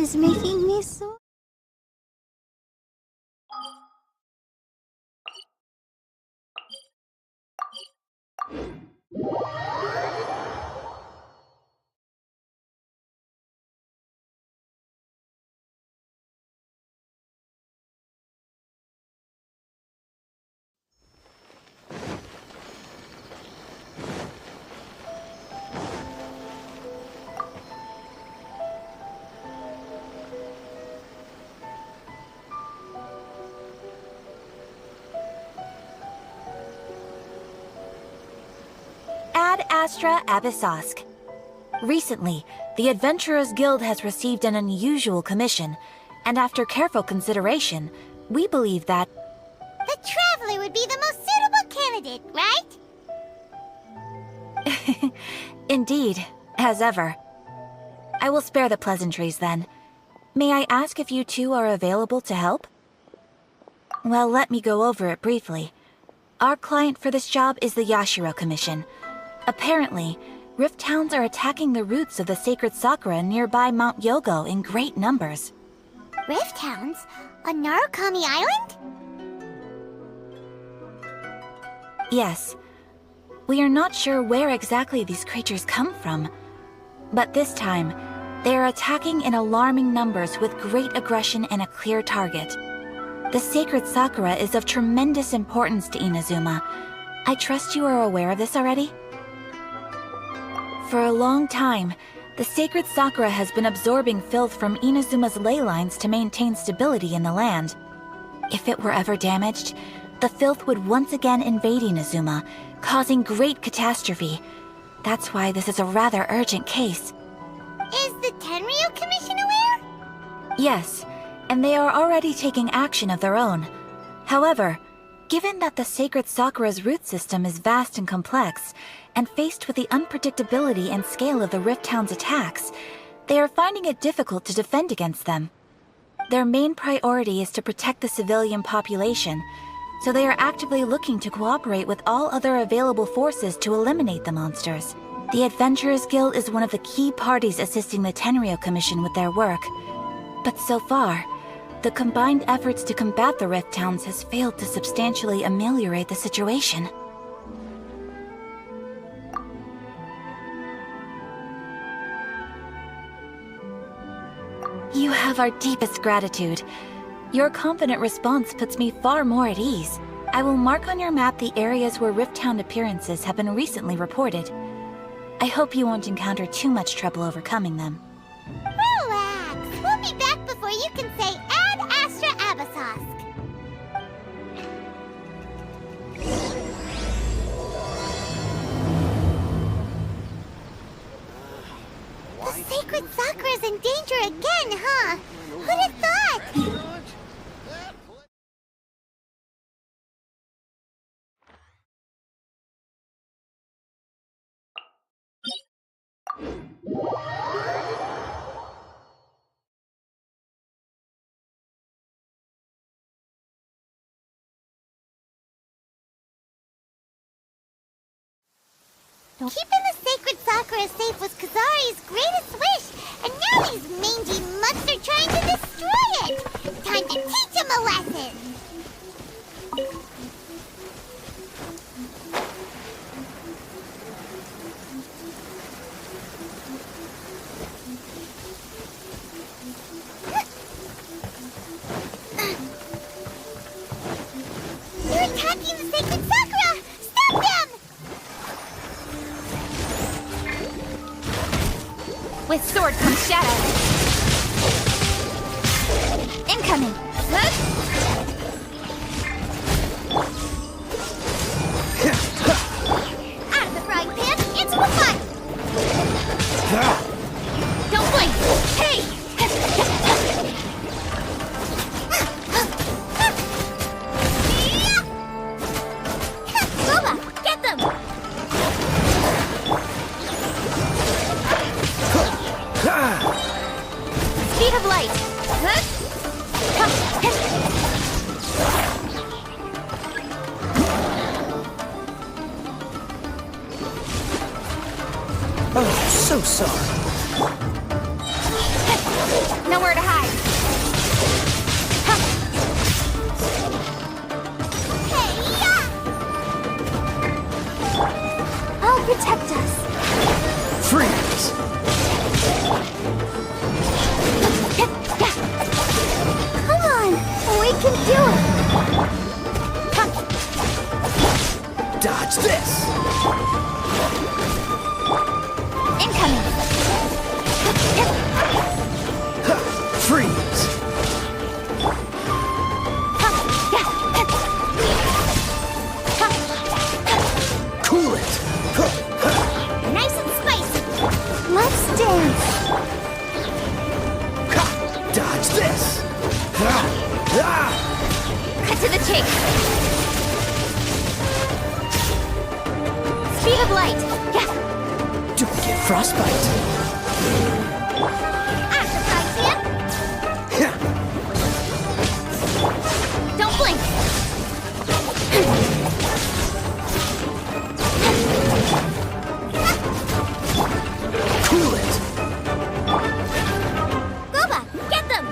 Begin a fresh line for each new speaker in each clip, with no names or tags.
is making me so...
Ad Astra Abyssosk. Recently, the Adventurers Guild has received an unusual commission, and after careful consideration, we believe that...
The Traveler would be the most suitable candidate, right?
Indeed, as ever. I will spare the pleasantries then. May I ask if you two are available to help? Well, let me go over it briefly. Our client for this job is the Yashiro Commission. Apparently, Rift Towns are attacking the roots of the sacred Sakura nearby Mount Yogo in great numbers.
Rift Hounds? On Narukami Island?
Yes. We are not sure where exactly these creatures come from. But this time, they are attacking in alarming numbers with great aggression and a clear target. The sacred Sakura is of tremendous importance to Inazuma. I trust you are aware of this already? For a long time, the sacred Sakura has been absorbing filth from Inazuma's ley lines to maintain stability in the land. If it were ever damaged, the filth would once again invade Inazuma, causing great catastrophe. That's why this is a rather urgent case.
Is the Tenryu Commission aware?
Yes, and they are already taking action of their own. However, given that the sacred Sakura's root system is vast and complex, and faced with the unpredictability and scale of the Rift Town's attacks, they are finding it difficult to defend against them. Their main priority is to protect the civilian population, so they are actively looking to cooperate with all other available forces to eliminate the monsters. The Adventurers Guild is one of the key parties assisting the Tenryu Commission with their work. But so far, the combined efforts to combat the Rift Towns has failed to substantially ameliorate the situation. You have our deepest gratitude. Your confident response puts me far more at ease. I will mark on your map the areas where Rift Town appearances have been recently reported. I hope you won't encounter too much trouble overcoming them.
Relax! We'll be back before you can say Ad Astra Abyssosk. The sacred Sakura's in danger again, huh? Who'd have thought? Keeping the sacred Sakura safe was Kazari's greatest wish, and now these mangy mutts are trying to destroy it! Time to teach him a lesson! They're attacking the sacred Sakura! Stop them!
With sword comes shadow. Incoming.
Out of the frying pan, into the pot!
Don't blink. Hey!
Boba, get them!
Speed of light.
Oh, so sorry.
Nowhere to to the chase! Speed of light! Yeah!
Don't get frostbite.
I'm surprised you.
Don't blink!
Cool it.
Boba, get them!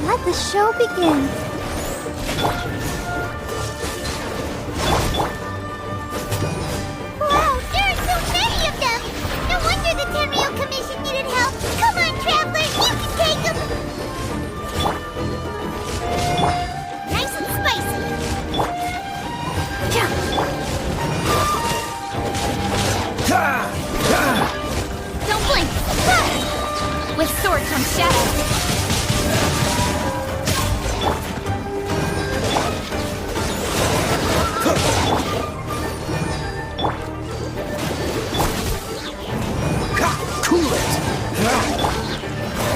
Let the show begin. Wow, there are so many of them! No wonder the Tenryo Commission needed help. Come on, Traveler, you can take them! Nice and spicy.
Don't blink! With sword comes shadow.
Cool it.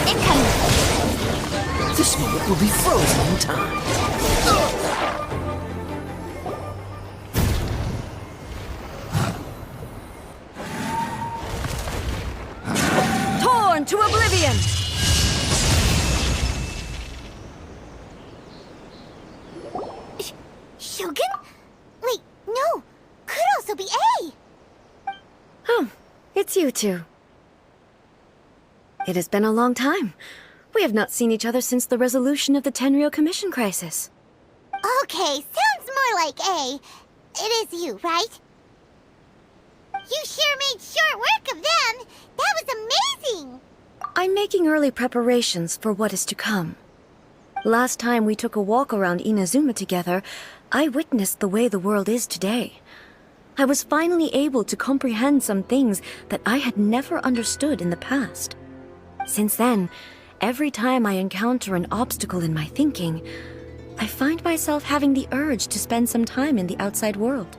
Incoming!
This moment will be frozen in time.
Torn to oblivion!
Shogun? Wait, no. Could also be A.
Oh, it's you two. It has been a long time. We have not seen each other since the resolution of the Tenryo Commission crisis.
Okay, sounds more like A. It is you, right? You sure made short work of them. That was amazing.
I'm making early preparations for what is to come. Last time we took a walk around Inazuma together, I witnessed the way the world is today. I was finally able to comprehend some things that I had never understood in the past. Since then, every time I encounter an obstacle in my thinking, I find myself having the urge to spend some time in the outside world.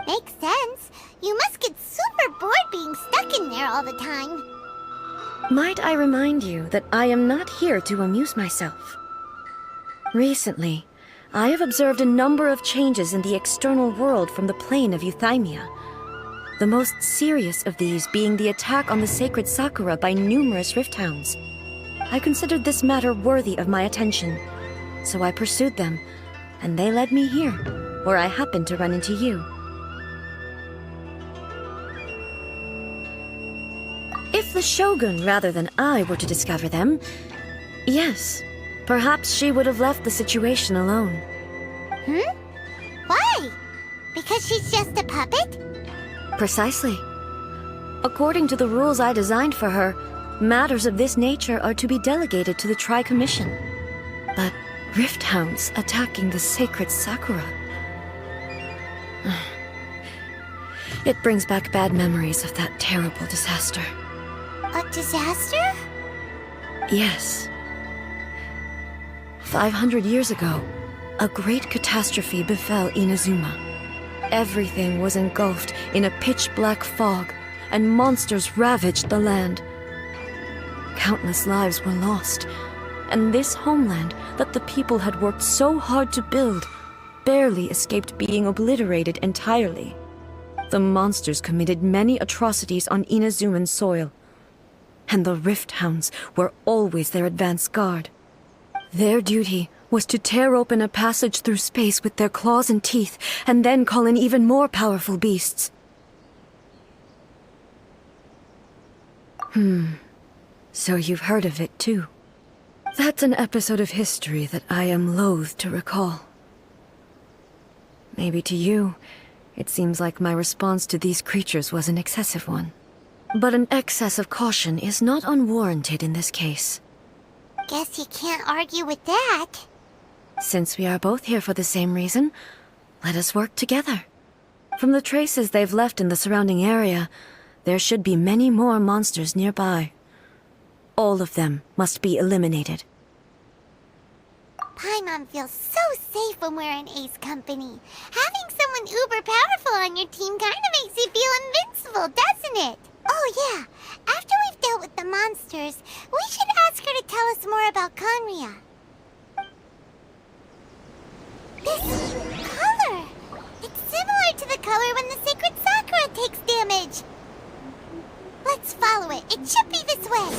Makes sense. You must get super bored being stuck in there all the time.
Might I remind you that I am not here to amuse myself. Recently, I have observed a number of changes in the external world from the plane of Euthymia. The most serious of these being the attack on the sacred Sakura by numerous rift hounds. I considered this matter worthy of my attention, so I pursued them, and they led me here, where I happened to run into you. If the Shogun rather than I were to discover them, yes, perhaps she would have left the situation alone.
Why? Because she's just a puppet?
Precisely. According to the rules I designed for her, matters of this nature are to be delegated to the Tri-Commission. But rift hounds attacking the sacred Sakura... It brings back bad memories of that terrible disaster.
A disaster?
Yes. 500 years ago, a great catastrophe befell Inazuma. Everything was engulfed in a pitch-black fog, and monsters ravaged the land. Countless lives were lost, and this homeland that the people had worked so hard to build barely escaped being obliterated entirely. The monsters committed many atrocities on Inazuman soil, and the Rift Hounds were always their advance guard. Their duty was to tear open a passage through space with their claws and teeth, and then call in even more powerful beasts. So you've heard of it too. That's an episode of history that I am loath to recall. Maybe to you, it seems like my response to these creatures was an excessive one. But an excess of caution is not unwarranted in this case.
Guess you can't argue with that.
Since we are both here for the same reason, let us work together. From the traces they've left in the surrounding area, there should be many more monsters nearby. All of them must be eliminated.
Paimon feels so safe when we're in Ace Company. Having someone uber powerful on your team kinda makes you feel invincible, doesn't it? Oh yeah, after we've dealt with the monsters, we should ask her to tell us more about Conria. to the color when the sacred sakura takes damage. Let's follow it. It should be this way.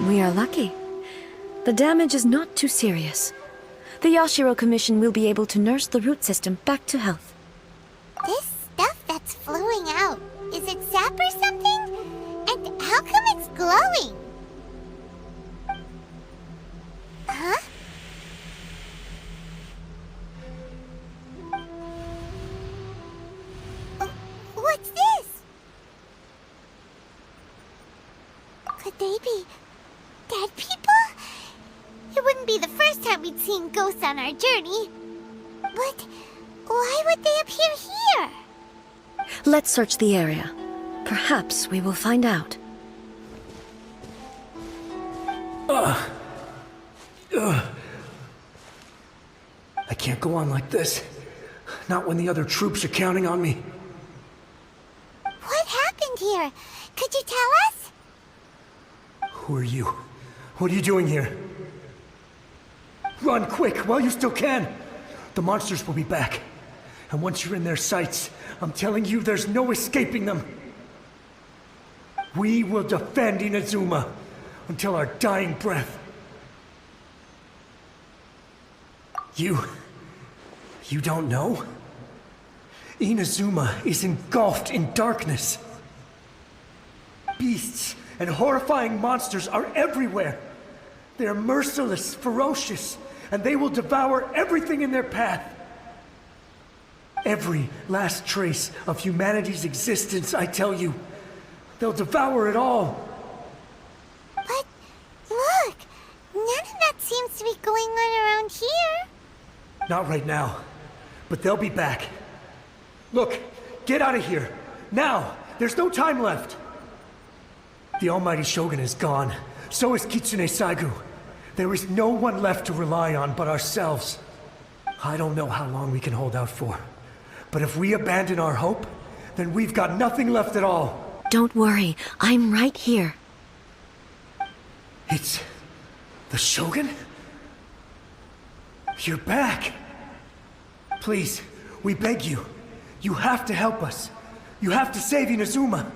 We are lucky. The damage is not too serious. The Yashiro Commission will be able to nurse the root system back to health.
This stuff that's flowing out, is it sap or something? And how come it's glowing? Huh? What's this? Could they be dead people? It wouldn't be the first time we'd seen ghosts on our journey. But why would they appear here?
Let's search the area. Perhaps we will find out.
I can't go on like this. Not when the other troops are counting on me.
What happened here? Could you tell us?
Who are you? What are you doing here? Run quick while you still can! The monsters will be back. And once you're in their sights, I'm telling you there's no escaping them. We will defend Inazuma until our dying breath. You don't know? Inazuma is engulfed in darkness. Beasts and horrifying monsters are everywhere. They are merciless, ferocious, and they will devour everything in their path. Every last trace of humanity's existence, I tell you. They'll devour it all.
But look, none of that seems to be going on around here.
Not right now, but they'll be back. Look, get out of here. Now! There's no time left! The Almighty Shogun is gone. So is Kitsune Saigu. There is no one left to rely on but ourselves. I don't know how long we can hold out for. But if we abandon our hope, then we've got nothing left at all.
Don't worry, I'm right here.
It's... the Shogun? You're back! Please, we beg you. You have to help us. You have to save Inazuma.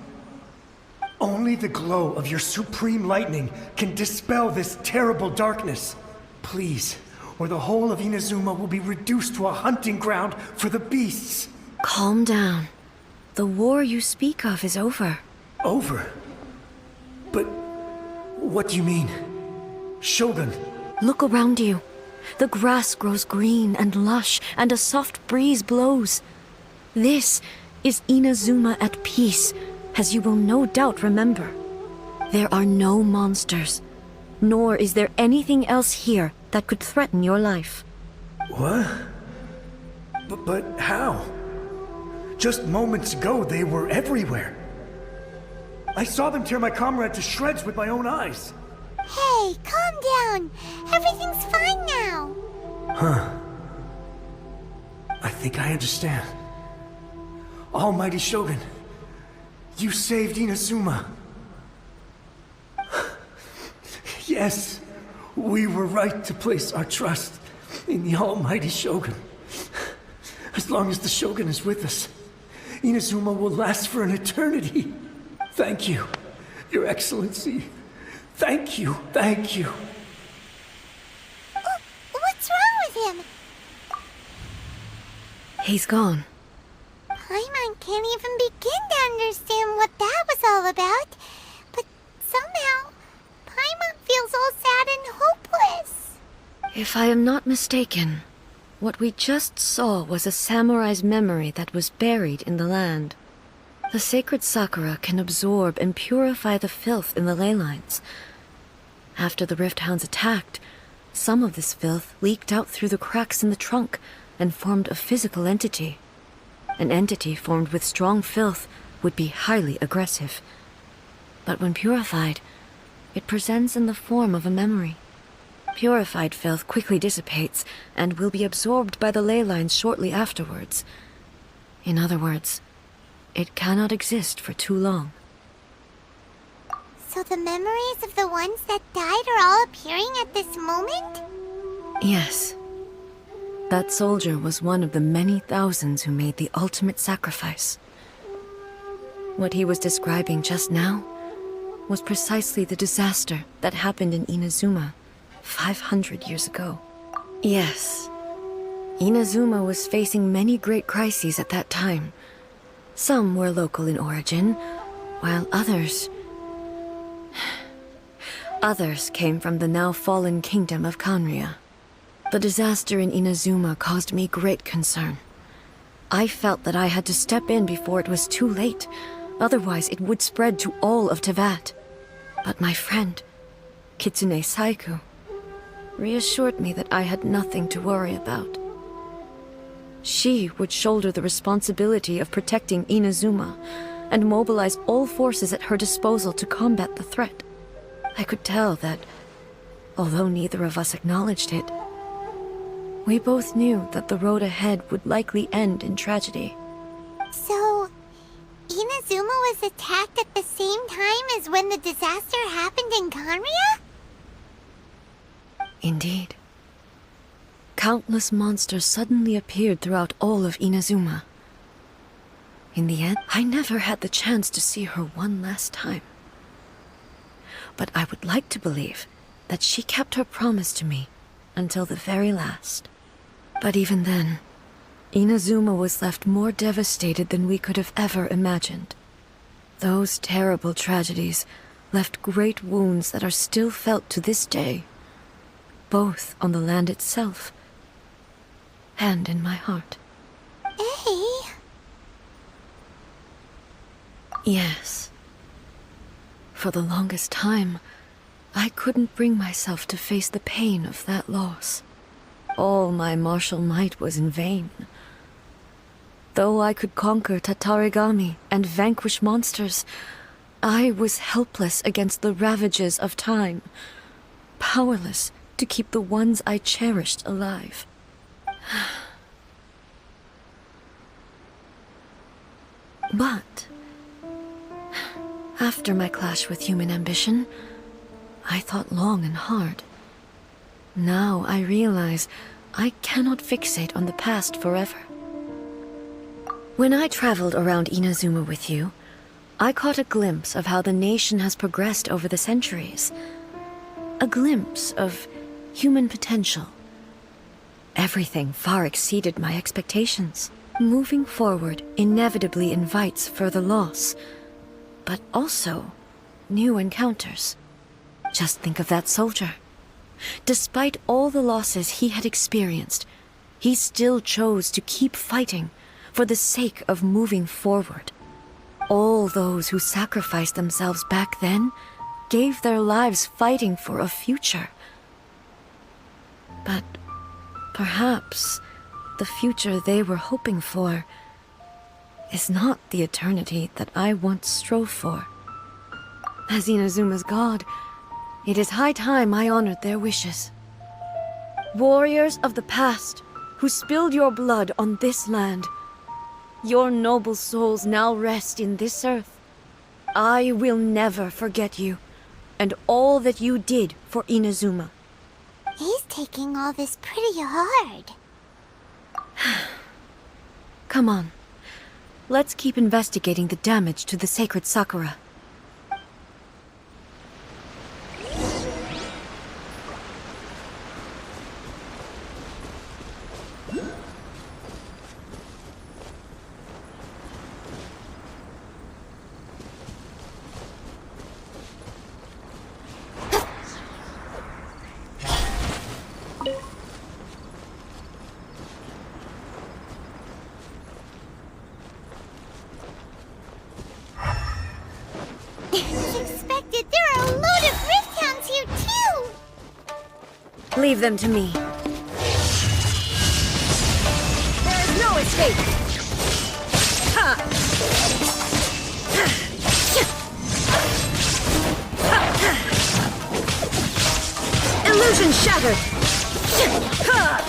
Only the glow of your supreme lightning can dispel this terrible darkness. Please, or the whole of Inazuma will be reduced to a hunting ground for the beasts.
Calm down. The war you speak of is over.
Over? But what do you mean? Shogun?
Look around you. The grass grows green and lush, and a soft breeze blows. This is Inazuma at peace, as you will no doubt remember. There are no monsters, nor is there anything else here that could threaten your life.
What? But how? Just moments ago, they were everywhere. I saw them tear my comrade to shreds with my own eyes.
Hey, calm down. Everything's fine now.
Huh. I think I understand. Almighty Shogun, you saved Inazuma. Yes, we were right to place our trust in the Almighty Shogun. As long as the Shogun is with us, Inazuma will last for an eternity. Thank you, Your Excellency. Thank you, thank you.
What's wrong with him?
He's gone.
Paimon can't even begin to understand what that was all about. But somehow, Paimon feels all sad and hopeless.
If I am not mistaken, what we just saw was a samurai's memory that was buried in the land. The sacred sakura can absorb and purify the filth in the ley lines. After the Rift Hounds attacked, some of this filth leaked out through the cracks in the trunk and formed a physical entity. An entity formed with strong filth would be highly aggressive. But when purified, it presents in the form of a memory. Purified filth quickly dissipates and will be absorbed by the ley lines shortly afterwards. In other words, it cannot exist for too long.
So the memories of the ones that died are all appearing at this moment?
Yes. That soldier was one of the many thousands who made the ultimate sacrifice. What he was describing just now was precisely the disaster that happened in Inazuma 500 years ago. Yes, Inazuma was facing many great crises at that time. Some were local in origin, while others came from the now fallen kingdom of Kanria. The disaster in Inazuma caused me great concern. I felt that I had to step in before it was too late, otherwise it would spread to all of Teyvat. But my friend, Kitsune Saiku, reassured me that I had nothing to worry about. She would shoulder the responsibility of protecting Inazuma and mobilize all forces at her disposal to combat the threat. I could tell that, although neither of us acknowledged it, we both knew that the road ahead would likely end in tragedy.
So, Inazuma was attacked at the same time as when the disaster happened in Kanria?
Indeed. Countless monsters suddenly appeared throughout all of Inazuma. In the end, I never had the chance to see her one last time. But I would like to believe that she kept her promise to me until the very last. But even then, Inazuma was left more devastated than we could have ever imagined. Those terrible tragedies left great wounds that are still felt to this day, both on the land itself and in my heart.
Hey.
Yes. For the longest time, I couldn't bring myself to face the pain of that loss. All my martial might was in vain. Though I could conquer Tatarigami and vanquish monsters, I was helpless against the ravages of time, powerless to keep the ones I cherished alive. But after my clash with human ambition, I thought long and hard. Now I realize I cannot fixate on the past forever. When I traveled around Inazuma with you, I caught a glimpse of how the nation has progressed over the centuries. A glimpse of human potential. Everything far exceeded my expectations. Moving forward inevitably invites further loss, but also new encounters. Just think of that soldier. Despite all the losses he had experienced, he still chose to keep fighting for the sake of moving forward. All those who sacrificed themselves back then gave their lives fighting for a future. But perhaps the future they were hoping for is not the eternity that I once strove for. As Inazuma's god, it is high time I honored their wishes. Warriors of the past, who spilled your blood on this land, your noble souls now rest in this earth. I will never forget you, and all that you did for Inazuma.
He's taking all this pretty hard.
Come on. Let's keep investigating the damage to the sacred Sakura.
As expected, there are a load of rift hounds here too!
Leave them to me.
There is no escape!
Illusion shattered!
Huh?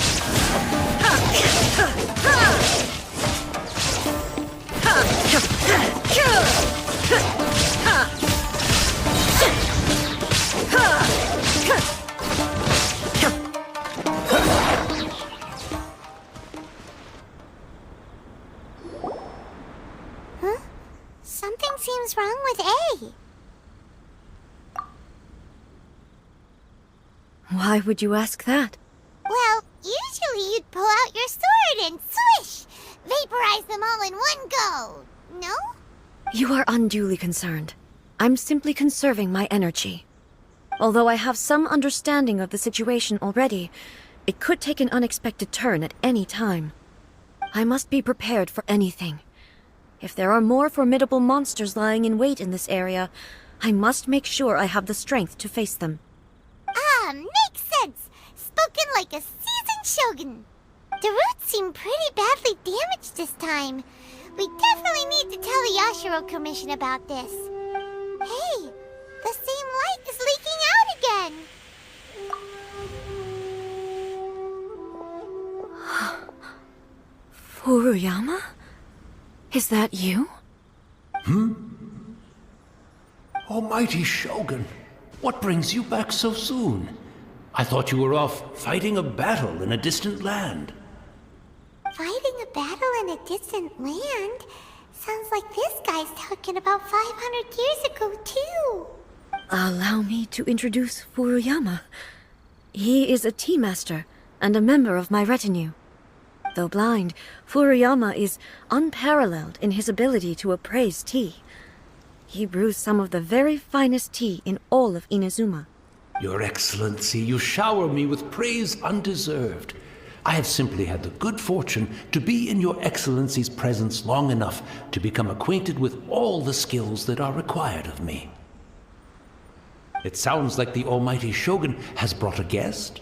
Something seems wrong with A.
Why would you ask that?
Well, usually you'd pull out your sword and swish! Vaporize them all in one go! No?
You are unduly concerned. I'm simply conserving my energy. Although I have some understanding of the situation already, it could take an unexpected turn at any time. I must be prepared for anything. If there are more formidable monsters lying in wait in this area, I must make sure I have the strength to face them.
Ah, makes sense! Spoken like a seasoned shogun. The roots seem pretty badly damaged this time. We definitely need to tell the Yashiro Commission about this. Hey, the same light is leaking out again!
Furuyama? Is that you?
Almighty Shogun, what brings you back so soon? I thought you were off fighting a battle in a distant land.
Fighting a battle in a distant land? Sounds like this guy's talking about 500 years ago, too.
Allow me to introduce Furuyama. He is a tea master and a member of my retinue. Though blind, Furuyama is unparalleled in his ability to appraise tea. He brews some of the very finest tea in all of Inazuma.
Your Excellency, you shower me with praise undeserved. I have simply had the good fortune to be in Your Excellency's presence long enough to become acquainted with all the skills that are required of me. It sounds like the Almighty Shogun has brought a guest.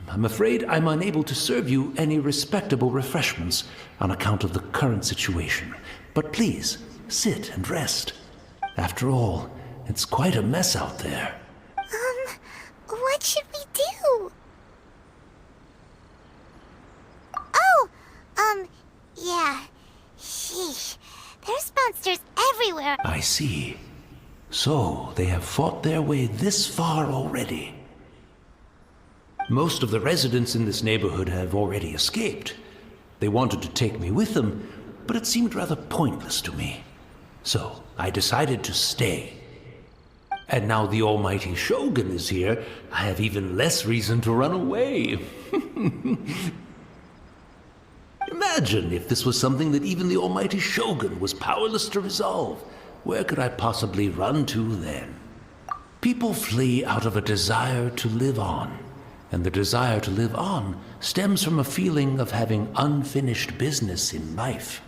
I'm afraid I'm unable to serve you any respectable refreshments on account of the current situation. But please, sit and rest. After all, it's quite a mess out there.
What should we do? Oh, yeah. Sheesh. There's monsters everywhere.
I see. So, they have fought their way this far already. Most of the residents in this neighborhood have already escaped. They wanted to take me with them, but it seemed rather pointless to me. So, I decided to stay. And now the Almighty Shogun is here, I have even less reason to run away. Imagine if this was something that even the Almighty Shogun was powerless to resolve. Where could I possibly run to then? People flee out of a desire to live on, and the desire to live on stems from a feeling of having unfinished business in life.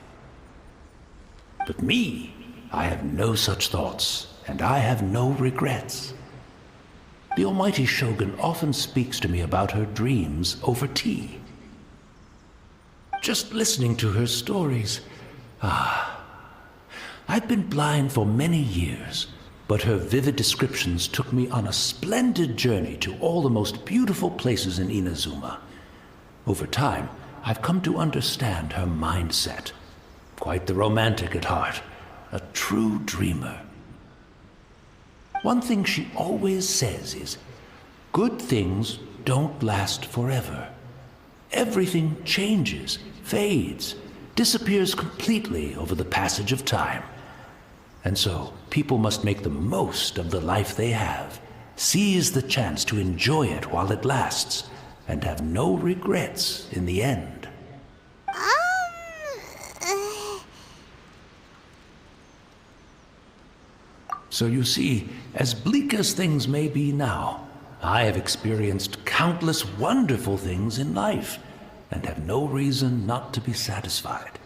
But me, I have no such thoughts, and I have no regrets. The Almighty Shogun often speaks to me about her dreams over tea. Just listening to her stories, I've been blind for many years, but her vivid descriptions took me on a splendid journey to all the most beautiful places in Inazuma. Over time, I've come to understand her mindset. Quite the romantic at heart, a true dreamer. One thing she always says is, good things don't last forever. Everything changes, fades, disappears completely over the passage of time. And so, people must make the most of the life they have, seize the chance to enjoy it while it lasts, and have no regrets in the end. So you see, as bleak as things may be now, I have experienced countless wonderful things in life, and have no reason not to be satisfied.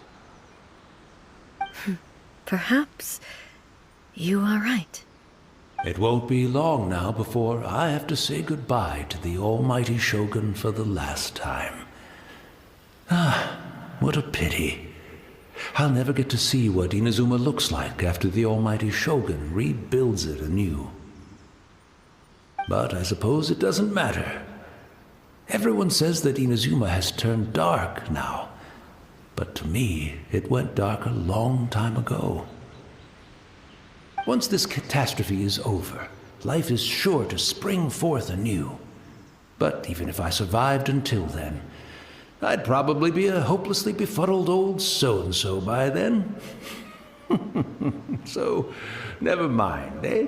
Perhaps you are right.
It won't be long now before I have to say goodbye to the Almighty Shogun for the last time. What a pity. I'll never get to see what Inazuma looks like after the Almighty Shogun rebuilds it anew. But I suppose it doesn't matter. Everyone says that Inazuma has turned dark now, but to me, it went dark a long time ago. Once this catastrophe is over, life is sure to spring forth anew. But even if I survived until then, I'd probably be a hopelessly befuddled old so-and-so by then. So, never mind, eh?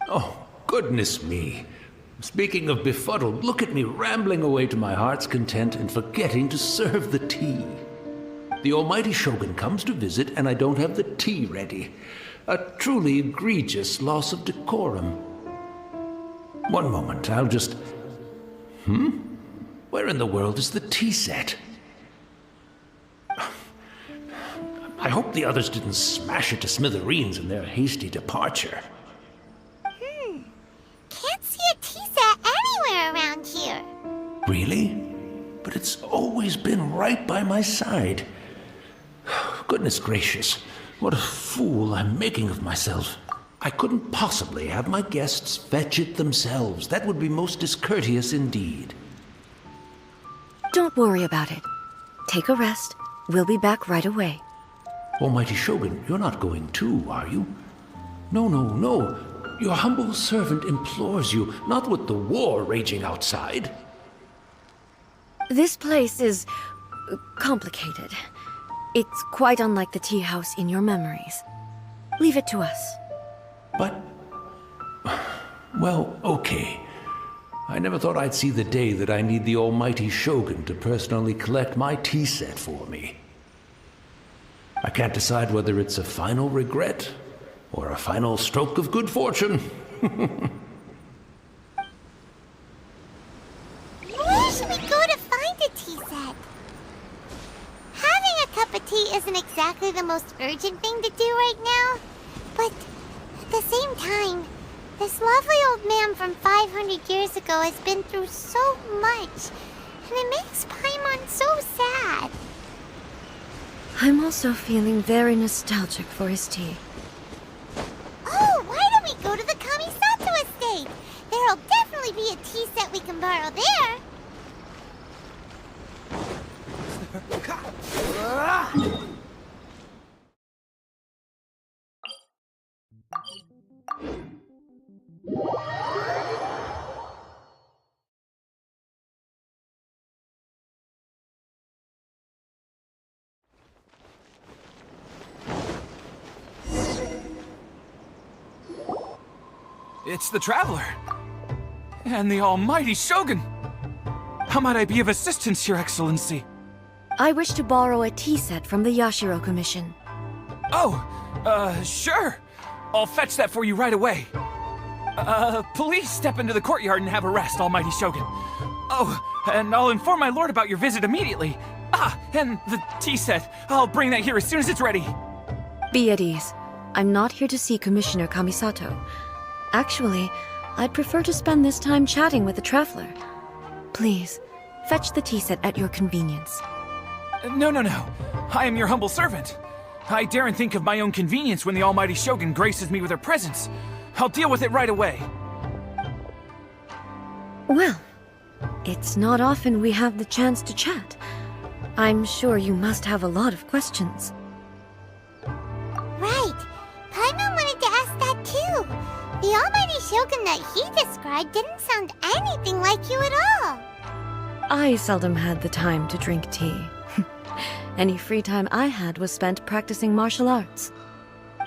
Oh, goodness me. Speaking of befuddled, look at me rambling away to my heart's content and forgetting to serve the tea. The Almighty Shogun comes to visit and I don't have the tea ready. A truly egregious loss of decorum. One moment, I'll just... Where in the world is the tea set? I hope the others didn't smash it to smithereens in their hasty departure.
Can't see a tea set anywhere around here.
Really? But it's always been right by my side. Goodness gracious, what a fool I'm making of myself. I couldn't possibly have my guests fetch it themselves. That would be most discourteous indeed.
Don't worry about it. Take a rest. We'll be back right away.
Almighty Shogun, you're not going too, are you? No, no, no. Your humble servant implores you, not with the war raging outside.
This place is complicated. It's quite unlike the tea house in your memories. Leave it to us.
But... well, okay. I never thought I'd see the day that I need the Almighty Shogun to personally collect my tea set for me. I can't decide whether it's a final regret or a final stroke of good fortune.
Where should we go to find a tea set? Having a cup of tea isn't exactly the most urgent thing to do right now, but at the same time, this lovely old man from 500 years ago has been through so much, and it makes Paimon so sad.
I'm also feeling very nostalgic for his tea.
Oh, why don't we go to the Kamisato estate? There'll definitely be a tea set we can borrow there.
It's the Traveler! And the Almighty Shogun! How might I be of assistance, Your Excellency?
I wish to borrow a tea set from the Yashiro Commission.
Oh, sure. I'll fetch that for you right away. Please step into the courtyard and have a rest, Almighty Shogun. Oh, and I'll inform my lord about your visit immediately. Ah, and the tea set. I'll bring that here as soon as it's ready.
Be at ease. I'm not here to see Commissioner Kamisato. Actually, I'd prefer to spend this time chatting with the traveler. Please, fetch the tea set at your convenience.
No. I am your humble servant. I daren't think of my own convenience when the almighty Shogun graces me with her presence. I'll deal with it right away.
Well, it's not often we have the chance to chat. I'm sure you must have a lot of questions.
Right. Paimon wanted to ask that too. The almighty Shogun that he described didn't sound anything like you at all.
I seldom had the time to drink tea. Any free time I had was spent practicing martial arts.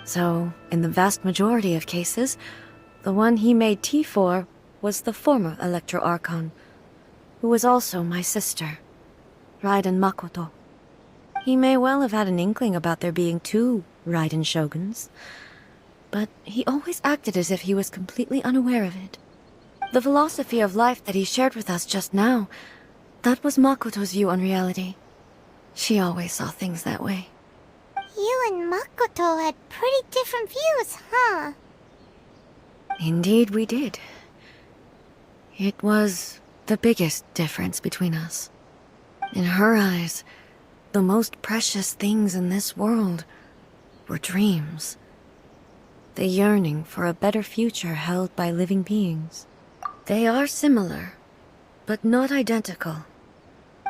So, in the vast majority of cases, the one he made tea for was the former Electro Archon, who was also my sister, Raiden Makoto. He may well have had an inkling about there being two Raiden Shoguns, but he always acted as if he was completely unaware of it. The philosophy of life that he shared with us just now, that was Makoto's view on reality. She always saw things that way.
You and Makoto had pretty different views, huh?
Indeed we did. It was the biggest difference between us. In her eyes, the most precious things in this world were dreams. The yearning for a better future held by living beings. They are similar, but not identical.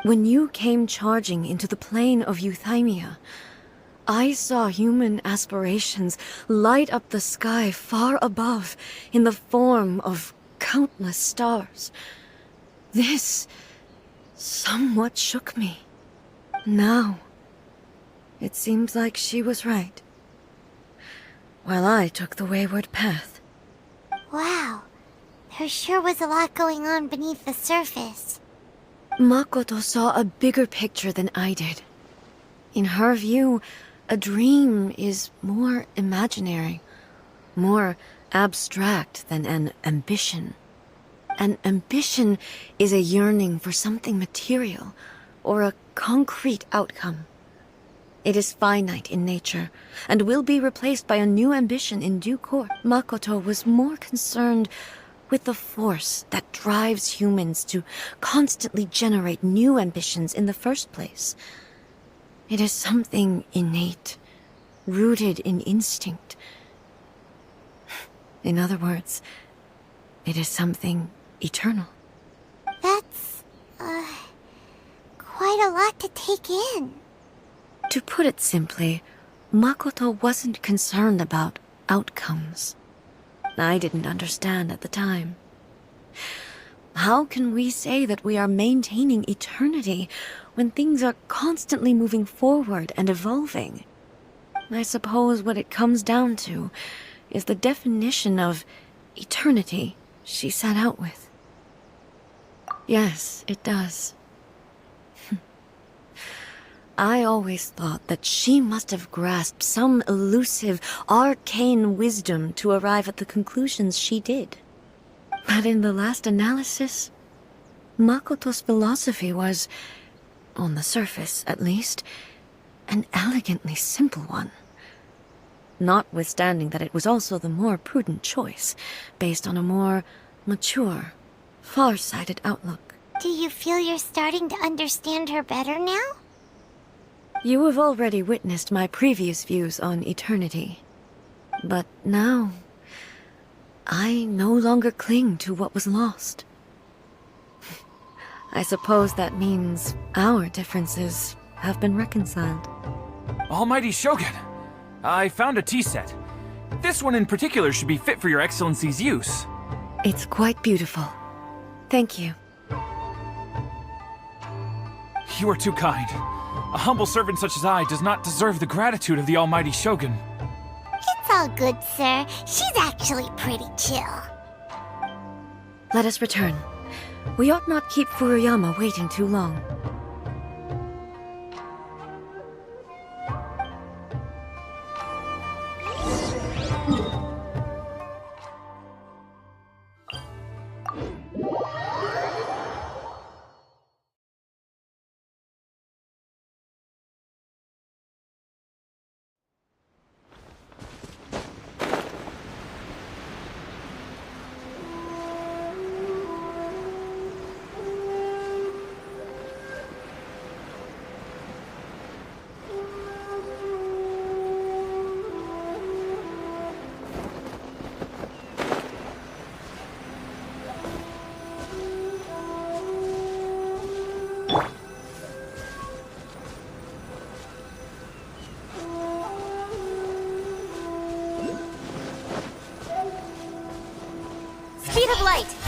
When you came charging into the plane of Euthymia, I saw human aspirations light up the sky far above in the form of countless stars. This somewhat shook me. Now, it seems like she was right, while I took the wayward path.
Wow. There sure was a lot going on beneath the surface.
Makoto saw a bigger picture than I did. In her view, a dream is more imaginary, more abstract than an ambition. An ambition is a yearning for something material, or a concrete outcome. It is finite in nature, and will be replaced by a new ambition in due course. Makoto was more concerned with the force that drives humans to constantly generate new ambitions in the first place. It is something innate, rooted in instinct. In other words, it is something eternal.
That's, quite a lot to take in.
To put it simply, Makoto wasn't concerned about outcomes. I didn't understand at the time. How can we say that we are maintaining eternity when things are constantly moving forward and evolving? I suppose what it comes down to is the definition of eternity she set out with. Yes, it does. I always thought that she must have grasped some elusive, arcane wisdom to arrive at the conclusions she did. But in the last analysis, Makoto's philosophy was, on the surface at least, an elegantly simple one. Notwithstanding that it was also the more prudent choice, based on a more mature, far-sighted outlook.
Do you feel you're starting to understand her better now?
You have already witnessed my previous views on eternity. But now, I no longer cling to what was lost. I suppose that means our differences have been reconciled.
Almighty Shogun, I found a tea set. This one in particular should be fit for your Excellency's use.
It's quite beautiful. Thank you.
You are too kind. A humble servant such as I does not deserve the gratitude of the Almighty Shogun.
It's all good, sir. She's actually pretty chill.
Let us return. We ought not keep Furuyama waiting too long.
speed of light.